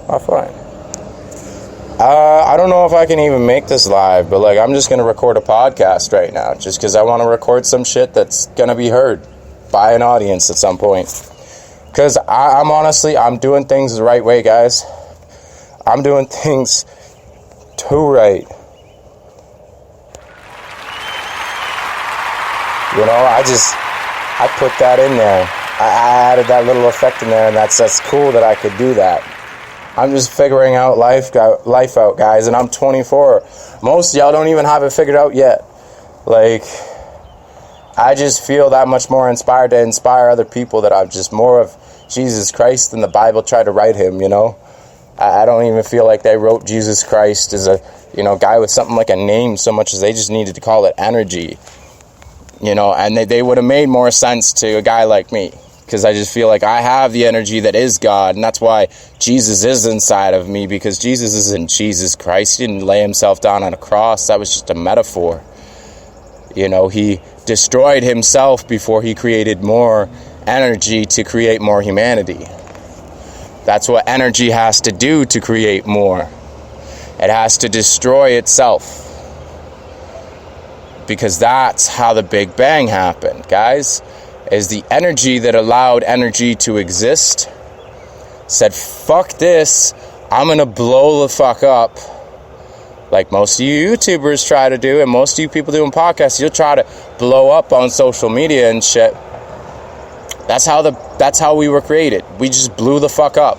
Oh, fine. I don't know if I can even make this live, but like I'm just going to record a podcast right now just because I want to record some shit that's going to be heard by an audience at some point. Because I'm doing things the right way, guys. I'm doing things too right. You know, I put that in there. I added that little effect in there, and that's cool that I could do that. I'm just figuring out life out, guys, and I'm 24. Most of y'all don't even have it figured out yet. Like, I just feel that much more inspired to inspire other people that I'm just more of Jesus Christ than the Bible tried to write him, you know? I don't even feel like they wrote Jesus Christ as a, guy with something like a name so much as they just needed to call it energy, and they would have made more sense to a guy like me. Because I just feel like I have the energy that is God, and that's why Jesus is inside of me, because Jesus isn't Jesus Christ. He didn't lay himself down on a cross. That was just a metaphor. He destroyed himself before he created more energy to create more humanity. That's what energy has to do to create more. It has to destroy itself. Because that's how the Big Bang happened, guys. Is the energy that allowed energy to exist said, fuck this, I'm going to blow the fuck up. Like most of you YouTubers try to do, and most of you people doing podcasts, you'll try to blow up on social media and shit. That's how we were created. We just blew the fuck up.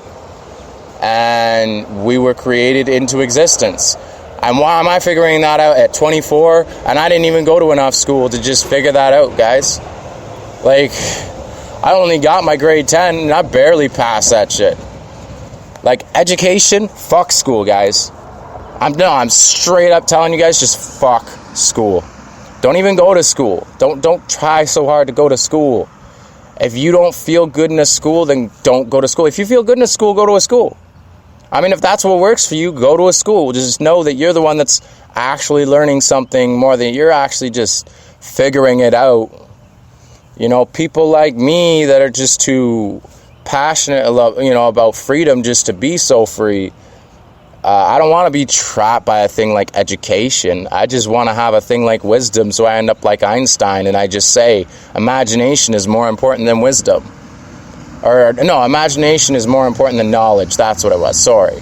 And we were created into existence. And why am I figuring that out at 24? And I didn't even go to enough school to just figure that out, guys. Like, I only got my grade 10 and I barely passed that shit. Like, education, fuck school, guys. I'm straight up telling you guys, just fuck school. Don't even go to school. Don't try so hard to go to school. If you don't feel good in a school, then don't go to school. If you feel good in a school, go to a school. I mean, if that's what works for you, go to a school. Just know that you're the one that's actually learning something more than you're actually just figuring it out. People like me that are just too passionate about freedom just to be so free. I don't want to be trapped by a thing like education. I just want to have a thing like wisdom, so I end up like Einstein and I just say imagination is more important than wisdom. Or, no, imagination is more important than knowledge. That's what it was, sorry.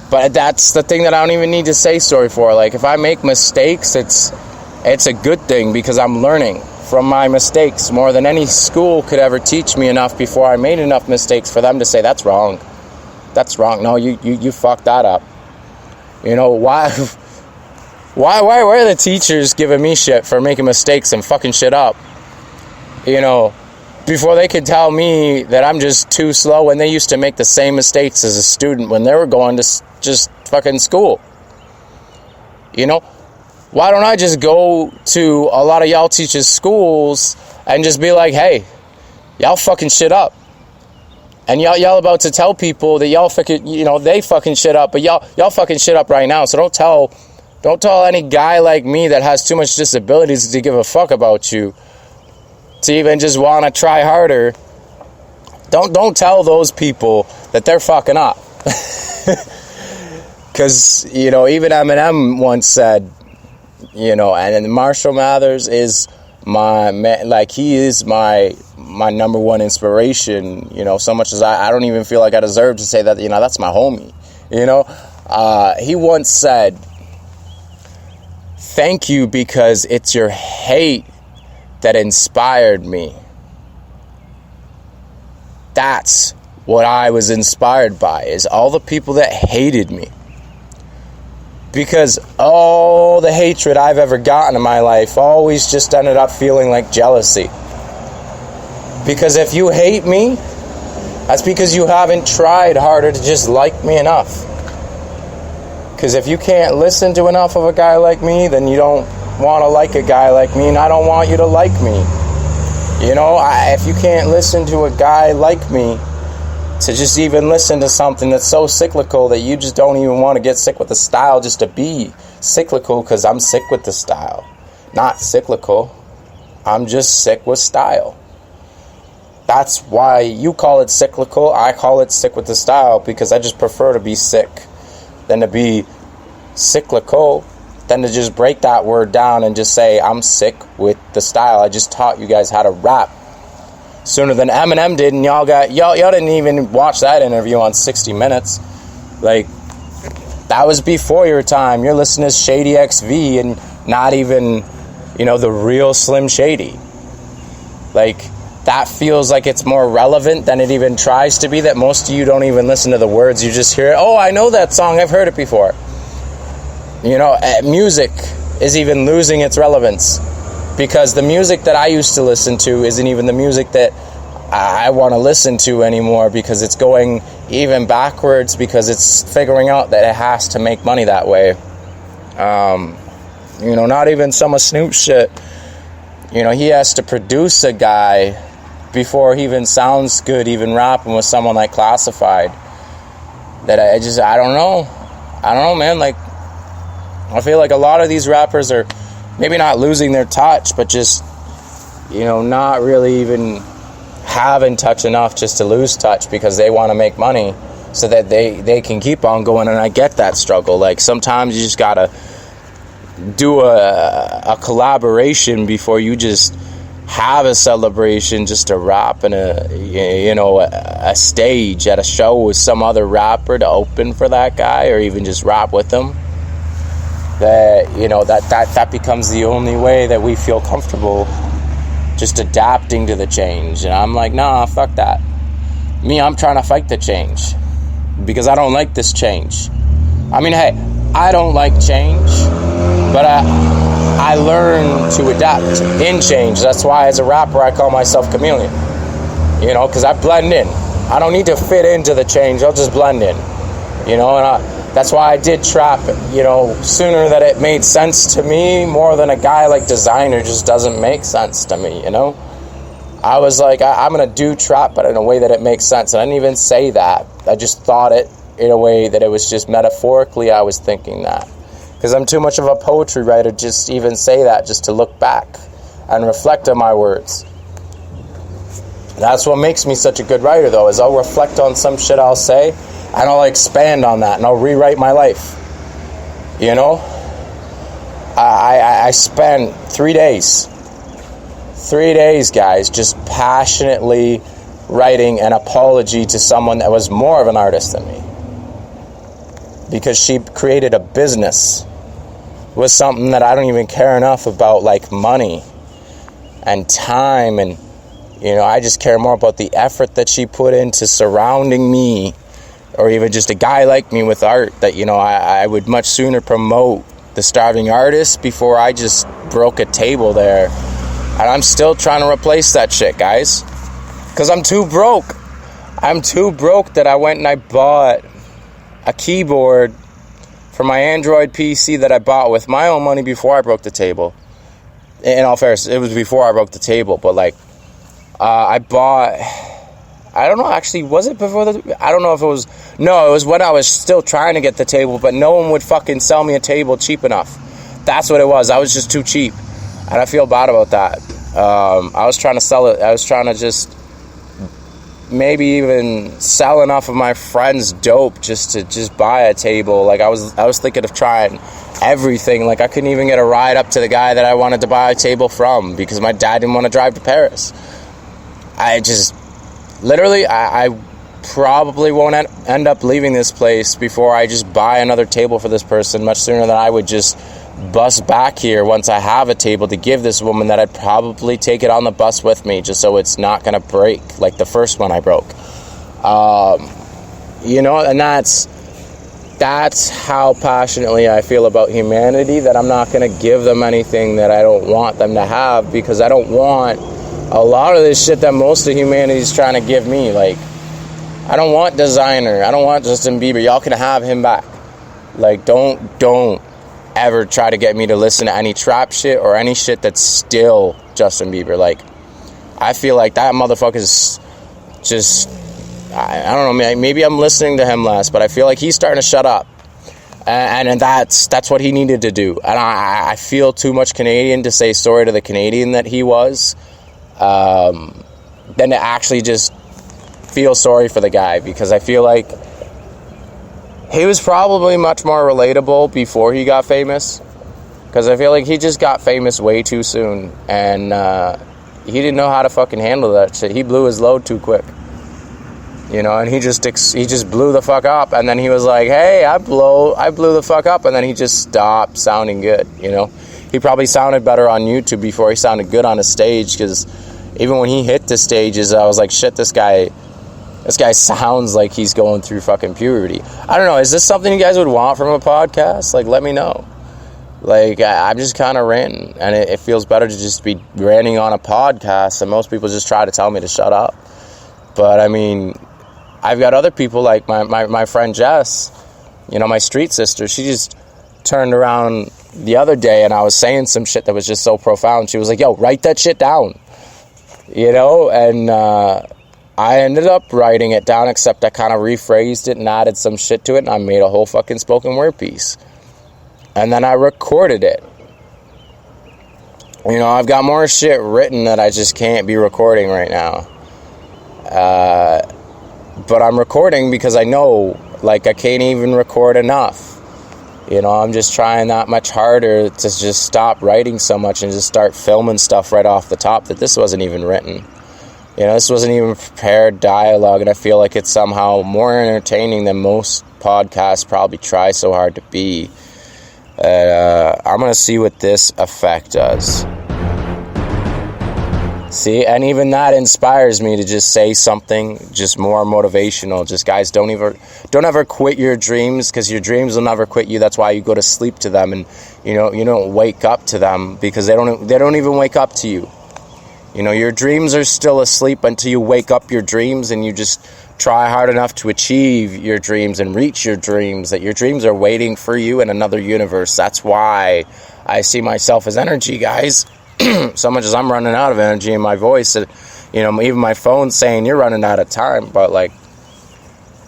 But that's the thing that I don't even need to say sorry for. Like, if I make mistakes, it's a good thing because I'm learning from my mistakes more than any school could ever teach me enough before I made enough mistakes for them to say, that's wrong. That's wrong. No, you fucked that up. Why are the teachers giving me shit for making mistakes and fucking shit up? Before they could tell me that I'm just too slow when they used to make the same mistakes as a student when they were going to just fucking school. Why don't I just go to a lot of y'all teachers' schools and just be like, hey, y'all fucking shit up. And y'all about to tell people that y'all fucking, they fucking shit up, but y'all fucking shit up right now. So don't tell any guy like me that has too much disabilities to give a fuck about you to even just want to try harder. Don't tell those people that they're fucking up. Because, even Eminem once said, and Marshall Mathers is my man, like he is my number one inspiration, so much as I don't even feel like I deserve to say that, that's my homie, he once said, thank you because it's your hate that inspired me. That's what I was inspired by, is all the people that hated me. Because all the hatred I've ever gotten in my life always just ended up feeling like jealousy. Because if you hate me, that's because you haven't tried harder to just like me enough. Because if you can't listen to enough of a guy like me, then you don't want to like a guy like me, and I don't want you to like me. If you can't listen to a guy like me, to just even listen to something that's so cyclical that you just don't even want to get sick with the style just to be cyclical, because I'm sick with the style. Not cyclical. I'm just sick with style. that's why you call it cyclical. I call it sick with the style, because I just prefer to be sick than to be cyclical, than to just break that word down and just say I'm sick with the style. I just taught you guys how to rap sooner than Eminem did, and y'all didn't even watch that interview on 60 Minutes. Like, that was before your time. You're listening to Shady XV and not even, the real Slim Shady. Like, that feels like it's more relevant than it even tries to be, that most of you don't even listen to the words. You just hear it. Oh, I know that song. I've heard it before. Music is even losing its relevance, because the music that I used to listen to isn't even the music that I want to listen to anymore, because it's going even backwards, because it's figuring out that it has to make money that way. Not even some of Snoop's shit. He has to produce a guy before he even sounds good, even rapping with someone like Classified. That I don't know. I don't know, man. Like, I feel like a lot of these rappers are maybe not losing their touch, but just, not really even having touch enough just to lose touch, because they want to make money so that they can keep on going. And I get that struggle. Like, sometimes you just gotta do a collaboration before you just have a celebration, just to rap in a stage at a show with some other rapper to open for that guy, or even just rap with them. That becomes the only way that we feel comfortable, just adapting to the change. And I'm like, nah, fuck that. I'm trying to fight the change, because I don't like this change. I mean, hey, I don't like change, but I learn to adapt in change. That's why, as a rapper, I call myself chameleon. Because I blend in. I don't need to fit into the change. I'll just blend in. That's why I did trap, sooner that it made sense to me, more than a guy like Designer just doesn't make sense to me, I was like, I'm going to do trap, but in a way that it makes sense. And I didn't even say that. I just thought it in a way that it was just metaphorically I was thinking that. Because I'm too much of a poetry writer just even say that, just to look back and reflect on my words. That's what makes me such a good writer, though, is I'll reflect on some shit I'll say, and I'll expand on that, and I'll rewrite my life. I spent 3 days, guys, just passionately writing an apology to someone that was more of an artist than me. Because she created a business with something that I don't even care enough about, like money and time. And, I just care more about the effort that she put into surrounding me, or even just a guy like me with art, that, I would much sooner promote the starving artist before I just broke a table there. And I'm still trying to replace that shit, guys. Because I'm too broke. I'm too broke that I went and I bought a keyboard for my Android PC that I bought with my own money before I broke the table. In all fairness, it was before I broke the table, but I bought, I don't know, actually, was it before I don't know if it was, no, it was when I was still trying to get the table, but no one would fucking sell me a table cheap enough. That's what it was. I was just too cheap, and I feel bad about that. I was trying to sell it. I was trying to just maybe even sell enough of my friends' dope just to just buy a table. Like, I was thinking of trying everything. Like, I couldn't even get a ride up to the guy that I wanted to buy a table from, because my dad didn't want to drive to Paris. I just literally I probably won't end up leaving this place before I just buy another table for this person, much sooner than I would just bus back here once I have a table to give this woman, that I'd probably take it on the bus with me, just so it's not going to break like the first one I broke. And that's how passionately I feel about humanity, that I'm not going to give them anything that I don't want them to have, because I don't want a lot of this shit that most of humanity is trying to give me. Like, I don't want Designer. I don't want Justin Bieber. Y'all can have him back. Like, don't ever try to get me to listen to any trap shit or any shit that's still Justin Bieber. Like, I feel like that motherfucker's just, I don't know, maybe I'm listening to him less, but I feel like he's starting to shut up. And that's what he needed to do. And I feel too much Canadian to say sorry to the Canadian that he was. than to actually just feel sorry for the guy, because I feel like he was probably much more relatable before he got famous, because I feel like he just got famous way too soon, and he didn't know how to fucking handle that shit. He blew his load too quick, you know, and he just blew the fuck up, and then he was like, hey, I blew the fuck up, and then he just stopped sounding good, you know. He probably sounded better on YouTube before he sounded good on a stage, because even when he hit the stages, I was like, shit, this guy sounds like he's going through fucking puberty. I don't know, is this something you guys would want from a podcast? Like, let me know. Like, I'm just kind of ranting, and it feels better to just be ranting on a podcast, and most people just try to tell me to shut up. But, I mean, I've got other people, like my friend Jess, you know, my street sister. She just turned around the other day, and I was saying some shit that was just so profound. She was like, yo, write that shit down, you know, and I ended up writing it down, except I kind of rephrased it and added some shit to it, and I made a whole fucking spoken word piece. And then I recorded it. You know, I've got more shit written that I just can't be recording right now. But I'm recording because I know, like, I can't even record enough. You know, I'm just trying that much harder to just stop writing so much and just start filming stuff right off the top that this wasn't even written. You know, this wasn't even prepared dialogue, and I feel like it's somehow more entertaining than most podcasts probably try so hard to be. I'm going to see what this effect does. See, and even that inspires me to just say something just more motivational. Just, guys, don't ever quit your dreams, because your dreams will never quit you. That's why you go to sleep to them, and you know, you don't wake up to them, because they don't even wake up to you. You know, your dreams are still asleep until you wake up your dreams, and you just try hard enough to achieve your dreams and reach your dreams, that your dreams are waiting for you in another universe. That's why I see myself as energy, guys. So much as I'm running out of energy in my voice, you know, even my phone's saying you're running out of time. But like,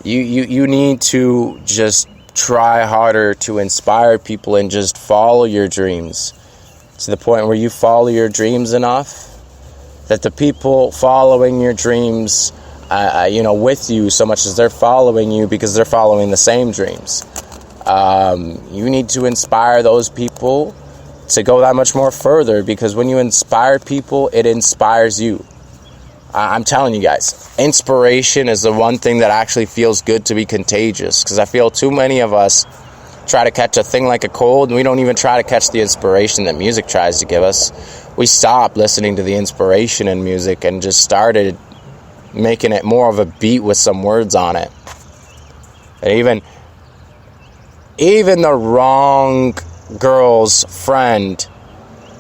you need to just try harder to inspire people and just follow your dreams to the point where you follow your dreams enough that the people following your dreams, you know, with you, so much as they're following you because they're following the same dreams. You need to inspire those people to go that much more further, because when you inspire people, it inspires you. I'm telling you guys, inspiration is the one thing that actually feels good to be contagious, because I feel too many of us try to catch a thing like a cold, and we don't even try to catch the inspiration that music tries to give us. We stopped listening to the inspiration in music and just started making it more of a beat with some words on it. And even the wrong girl's friend,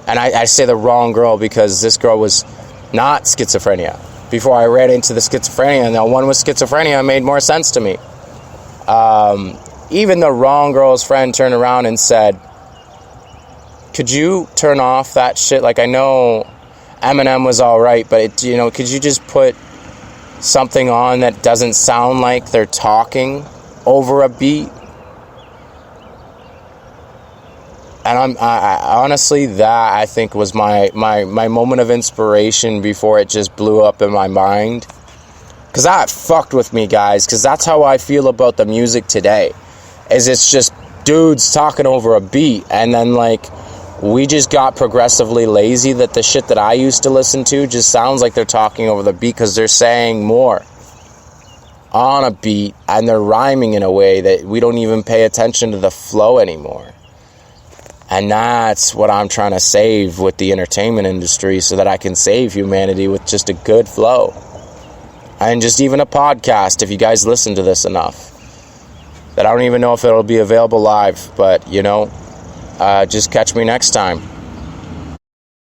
and I say the wrong girl because this girl was not schizophrenia. Before I ran into the schizophrenia, and the one with schizophrenia made more sense to me. Even the wrong girl's friend turned around and said, could you turn off that shit? Like, I know Eminem was alright, but you know, could you just put something on that doesn't sound like they're talking over a beat? And I honestly, that I think was my moment of inspiration before it just blew up in my mind. Because that fucked with me, guys. Because that's how I feel about the music today. Is it's just dudes talking over a beat. And then, like, we just got progressively lazy that the shit that I used to listen to just sounds like they're talking over the beat, because they're saying more on a beat. And they're rhyming in a way that we don't even pay attention to the flow anymore. And that's what I'm trying to save with the entertainment industry, so that I can save humanity with just a good flow. And just even a podcast, if you guys listen to this enough. That I don't even know if it'll be available live, but, you know, just catch me next time.